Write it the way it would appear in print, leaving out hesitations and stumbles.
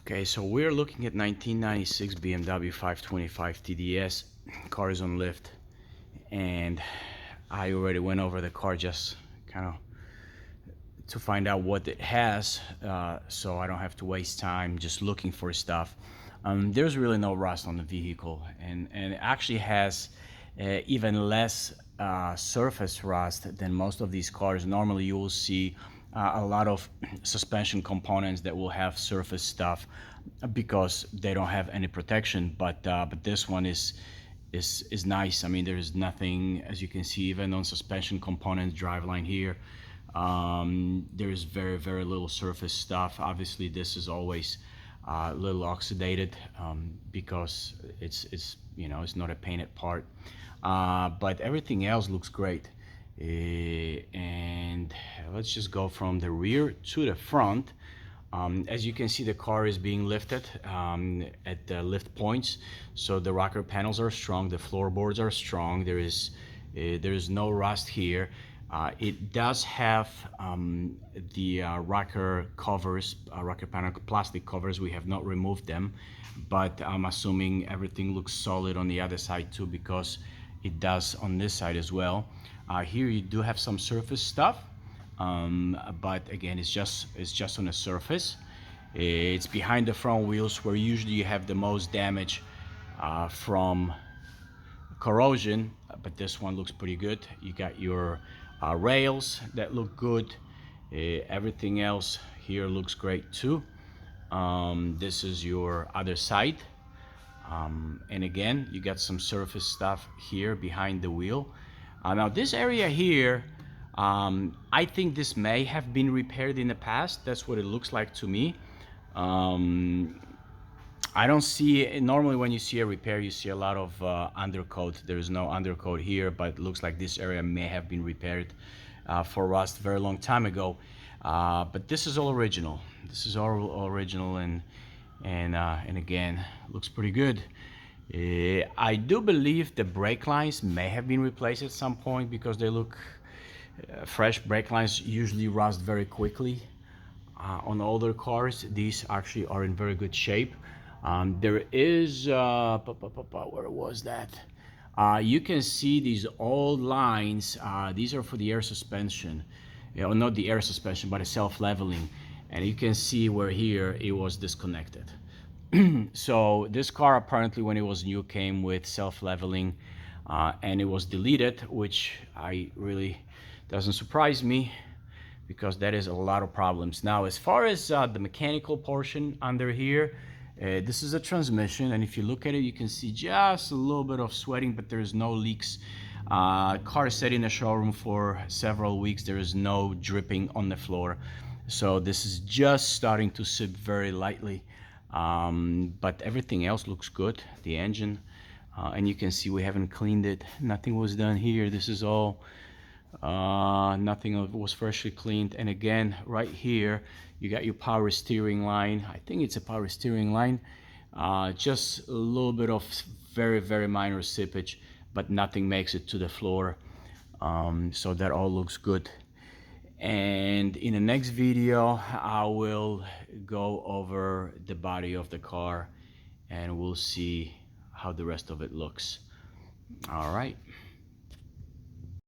Okay, so we're looking at 1996 BMW 525 TDS. Car is on lift, and I already went over the car just kind of to find out what it has, so I don't have to waste time just looking for stuff. There's really no rust on the vehicle, and it actually has even less surface rust than most of these cars. Normally you will see a lot of suspension components that will have surface stuff because they don't have any protection, but this one is nice. I mean, there is nothing, as you can see, even on suspension components, driveline here, there is very little surface stuff. Obviously this is always a little oxidated because it's you know, it's not a painted part, but everything else looks great. And let's just go from the rear to the front. As you can see, the car is being lifted at the lift points, so the rocker panels are strong, the floorboards are strong. There is no rust here. It does have the rocker covers, rocker panel plastic covers. We have not removed them, but I'm assuming everything looks solid on the other side too, because it does on this side as well. Here you do have some surface stuff, but again, it's just on the surface. It's behind the front wheels, where usually you have the most damage from corrosion, but this one looks pretty good. You got your rails that look good. Everything else here looks great too. This is your other side, and again, you got some surface stuff here behind the wheel. Now this area here, I think this may have been repaired in the past. That's what it looks like to me. I don't see, normally when you see a repair, you see a lot of undercoat. There is no undercoat here, but it looks like this area may have been repaired for rust very long time ago. But this is all original. This is all original, and again, looks pretty good. I do believe the brake lines may have been replaced at some point, because they look fresh. Brake lines usually rust very quickly on older cars. These actually are in very good shape. There is where was that? You can see these old lines. These are for the air suspension, you know, not the air suspension, but a self-leveling, and you can see where here it was disconnected. So this car apparently, when it was new, came with self-leveling, and it was deleted, which I really doesn't surprise me, because that is a lot of problems. Now, as far as the mechanical portion under here, this is a transmission, and if you look at it, you can see just a little bit of sweating, but there is no leaks. Car sat in the showroom for several weeks. There is no dripping on the floor, so this is just starting to sip very lightly. But everything else looks good. The engine, and you can see we haven't cleaned it. Nothing was done here. This is all nothing was freshly cleaned. And again, right here you got your power steering line. I think it's a power steering line. Just a little bit of very minor seepage, but nothing makes it to the floor. So that all looks good. And in the next video, I will go over the body of the car, and we'll see how the rest of it looks. All right.